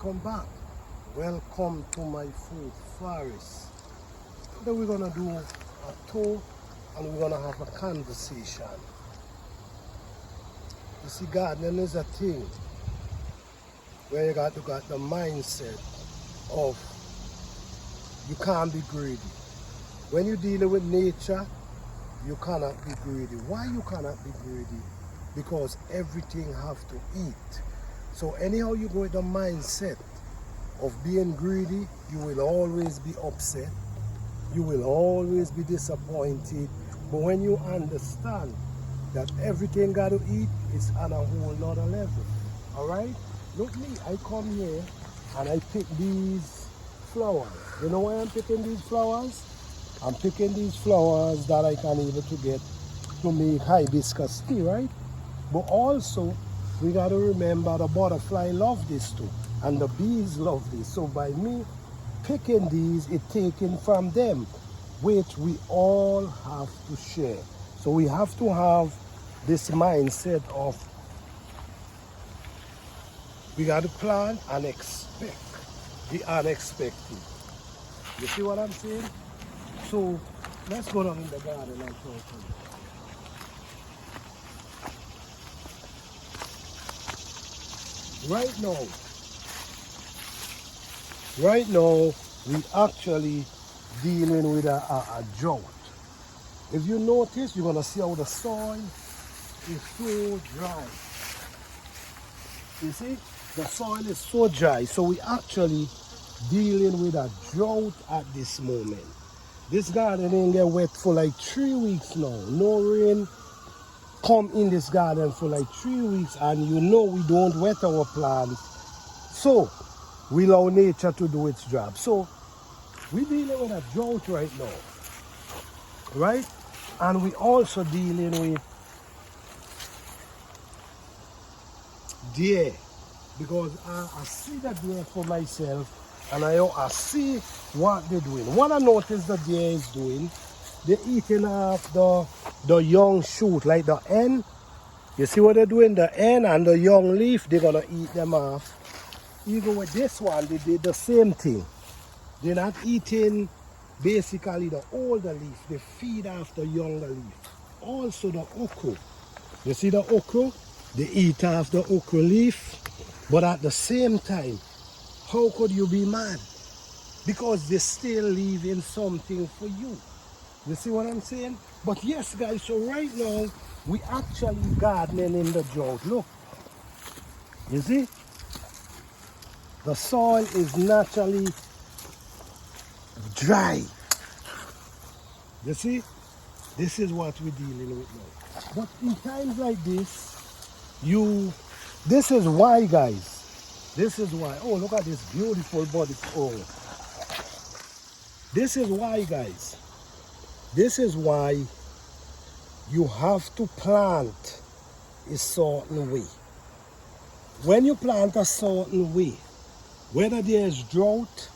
welcome back. Welcome to my food forest. Today we're gonna do a tour and we're gonna have a conversation. You see, gardening is a thing where you got the mindset of you can't be greedy. When you're dealing with nature, you cannot be greedy. Why you cannot be greedy? Because everything have to eat. So anyhow you go with the mindset of being greedy, you will always be upset. You will always be disappointed. But when you understand that everything got to eat, it's on a whole nother level. All right? Look me, I come here and I pick these flowers. You know why I'm picking these flowers? I'm picking these flowers that I can able to get to make hibiscus tea, right? But also, we got to remember the butterfly love this too, and the bees love this. So by me picking these, it's taken from them, which we all have to share. So we have to have this mindset of we got to plan and expect the unexpected. You see what I'm saying? So let's go down in the garden and show you. Right now, we actually dealing with a drought. If you notice, you're gonna see how the soil is so dry. You see, the soil is so dry. So we actually dealing with a drought at this moment. This garden ain't get wet for like 3 weeks now. No rain come in this garden for like 3 weeks, and you know we don't wet our plants. So we allow nature to do its job. So we're dealing with a drought right now, right? And we also dealing with deer, because I see the deer for myself, and I see what they're doing. What I notice the deer is doing, they're eating off the young shoot, like the end. You see what they're doing? The end and the young leaf, they're gonna eat them off. Even with this one, they did the same thing. They're not eating basically the older leaf, they feed off the younger leaf. Also the okra. You see the okra? They eat off the okra leaf, but at the same time, how could you be mad? Because they still leaving something for you. You see what I'm saying? But yes, guys, so right now, we actually gardening in the drought. Look, you see? The soil is naturally dry. You see? This is what we're dealing with now. But in times like this, this is why, guys. This is why. Oh, look at this beautiful body. Oh. This is why, guys. This is why you have to plant a certain way. When you plant a certain way, whether there's drought,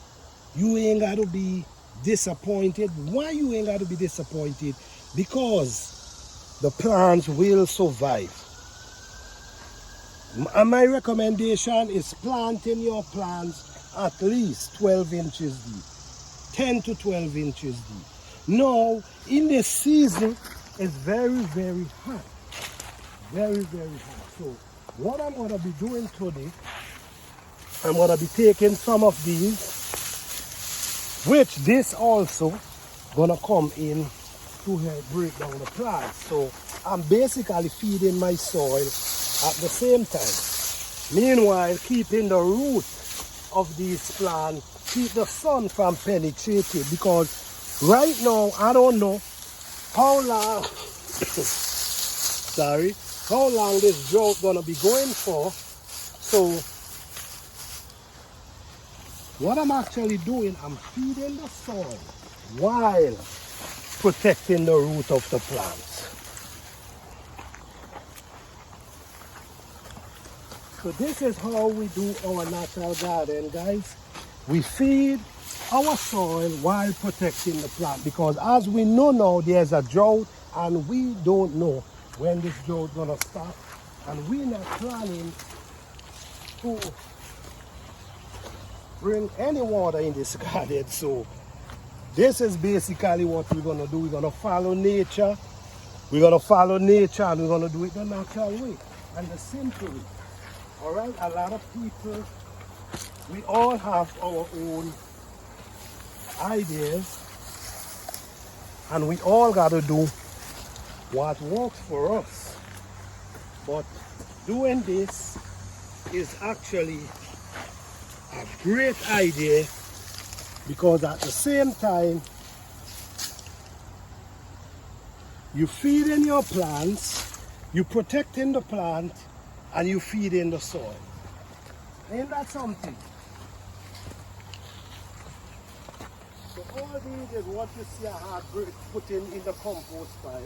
you ain't got to be disappointed. Why you ain't got to be disappointed? Because the plants will survive. And my recommendation is planting your plants at least 12 inches deep, 10 to 12 inches deep. Now, in this season, it's very, very hot. Very, very hot. So, what I'm going to be doing today, I'm going to be taking some of these, which this also going to come in to help break down the plants. So, I'm basically feeding my soil at the same time. Meanwhile, keeping the root of these plants, keep the sun from penetrating, because right now, I don't know how long, how long this drought gonna be going for. So, what I'm actually doing, I'm feeding the soil while protecting the root of the plants. So this is how we do our natural garden, guys. We feed our soil while protecting the plant, because as we know now, there's a drought and we don't know when this drought gonna stop, and we're not planning to bring any water in this garden. So this is basically what we're gonna do. We're gonna follow nature. We're gonna follow nature and we're gonna do it the natural way and the simple way. All right, a lot of people, we all have our own ideas and we all gotta do what works for us. But doing this is actually a great idea because at the same time you feeding your plants, you protecting the plant, and you feeding the soil. Ain't that something? So all these is what you see I had putting in the compost pile.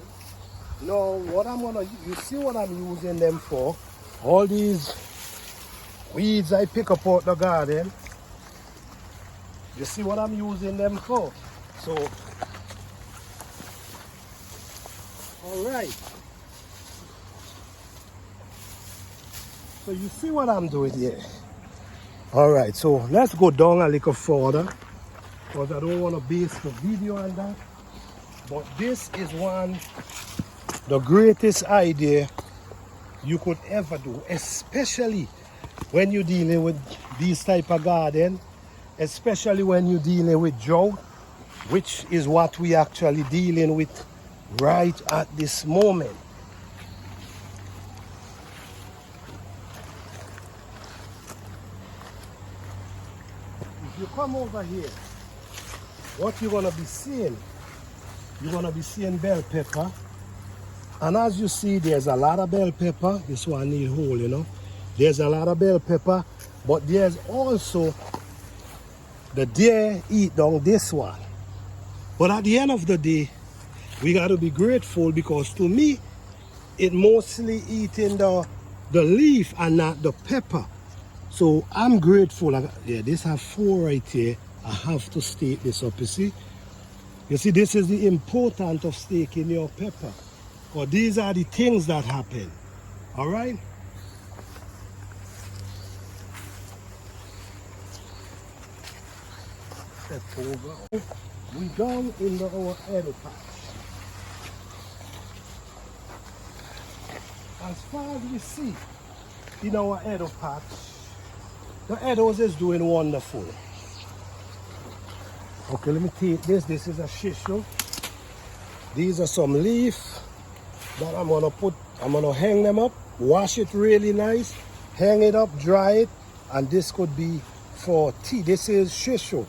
Now what I'm gonna, you see what I'm using them for? All these weeds I pick up out the garden. You see what I'm using them for? So, all right. So you see what I'm doing here? All right, so let's go down a little further because I don't want to base the video on that. But this is the greatest idea you could ever do, especially when you're dealing with these type of garden, especially when you're dealing with drought, which is what we actually dealing with right at this moment. If you come over here, what you're gonna be seeing, you're gonna be seeing bell pepper. And as you see, there's a lot of bell pepper. This one need hole, you know. There's a lot of bell pepper, but there's also the deer eat down this one. But at the end of the day, we got to be grateful because to me, it mostly eating the leaf and not the pepper. So I'm grateful. Yeah, this have 4 right here. I have to stake this up, you see. You see, this is the importance of staking your pepper. Because these are the things that happen. All right? Step over. We down in our eddo patch. As far as we see in our eddo patch, the eddos is doing wonderful. Okay, let me take this. This is a shisho. These are some leaf that I'm gonna hang them up, wash it really nice, hang it up, dry it, and this could be for tea. This is shisho.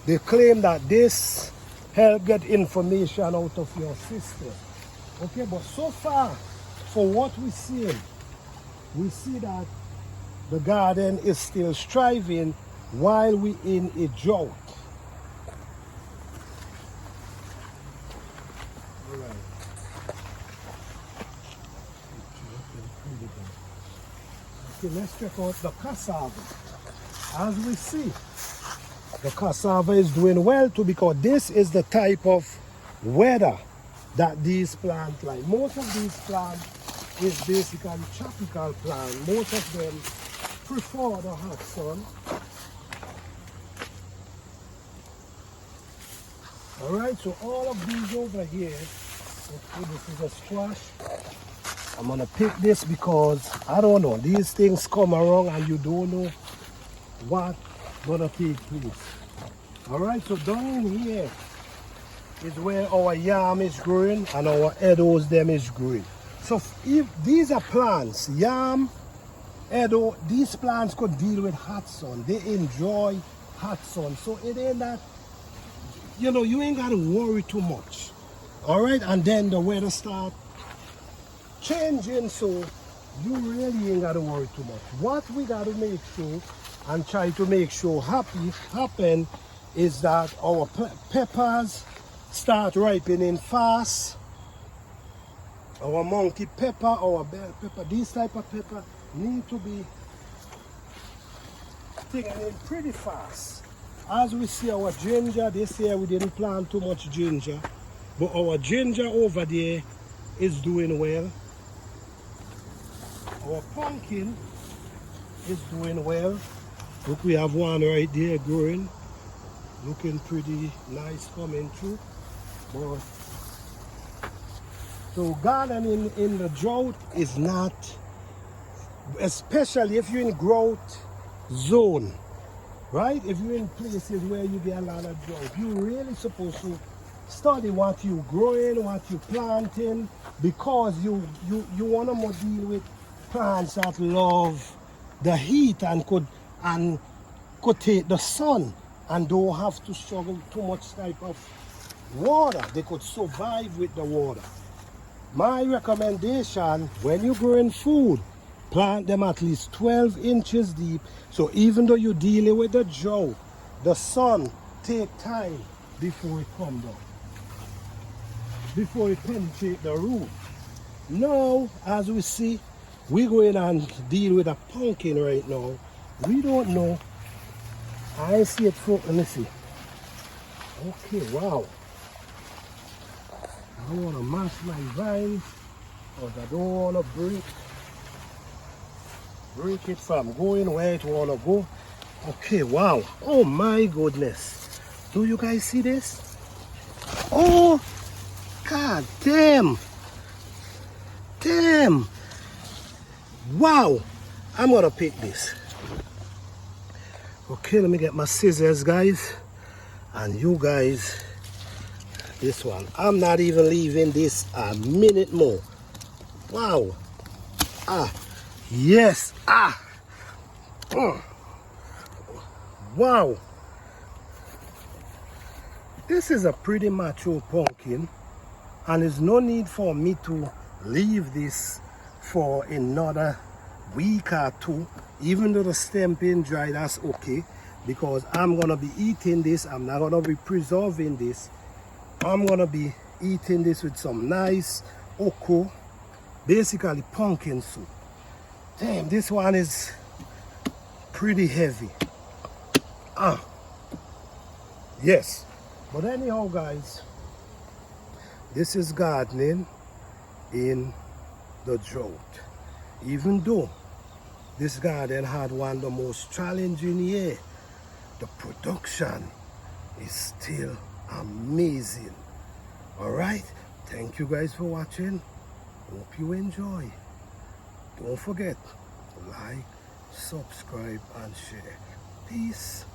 They claim that this help get information out of your system. Okay, but so far, for what we see that the garden is still striving while we in a drought. All right. Okay, let's check out the cassava. As we see, the cassava is doing well too because this is the type of weather that these plants like. Most of these plants is basically tropical plants. Most of them prefer the hot sun. Alright, so all of these over here, okay, this is a squash. I'm gonna pick this because I don't know, these things come around and you don't know what gonna take place. Alright, so down in here is where our yam is growing and our eddos them is growing. So if these are plants, yam, eddo, these plants could deal with hot sun. They enjoy hot sun. So it ain't that, you know, you ain't gotta worry too much. Alright, and then the weather start changing, so you really ain't gotta worry too much. What we gotta make sure and try to make sure happen is that our peppers start ripening fast. Our monkey pepper, our bell pepper, these type of pepper need to be thickening pretty fast. As we see our ginger, this year we didn't plant too much ginger, but our ginger over there is doing well. Our pumpkin is doing well. Look, we have one right there growing, looking pretty nice coming through. But so gardening in the drought is not, especially if you're in growth zone, right? If you're in places where you get a lot of drought, you're really supposed to study what you're growing, what you're planting, because you want to deal with plants that love the heat and could take the sun and don't have to struggle too much type of water. They could survive with the water. My recommendation, when you're growing food, plant them at least 12 inches deep. So even though you're dealing with the drought, the sun take time before it comes down, before it penetrates the root. Now, as we see, we're going and deal with a pumpkin right now. We don't know. I see it for, let me see. Okay, wow. I don't want to mash my vines because I don't want to break it from going where it want to go. Okay, wow. Oh my goodness. Do you guys see this? Oh, god damn. Damn. Wow. I'm going to pick this. Okay, let me get my scissors, guys. And you guys, this one. I'm not even leaving this a minute more. Wow. Ah. Yes. Ah. Wow. This is a pretty mature pumpkin. And there's no need for me to leave this for another week or two. Even though the stem being dry, that's okay, because I'm gonna be eating this. I'm not gonna be preserving this. I'm gonna be eating this with some nice oko, basically pumpkin soup. Damn, this one is pretty heavy. Yes. But anyhow, guys, this is gardening in the drought. Even though this garden had one of the most challenging year, the production is still amazing. All right, thank you guys for watching. Hope you enjoy. Don't forget to like, subscribe, and share. Peace.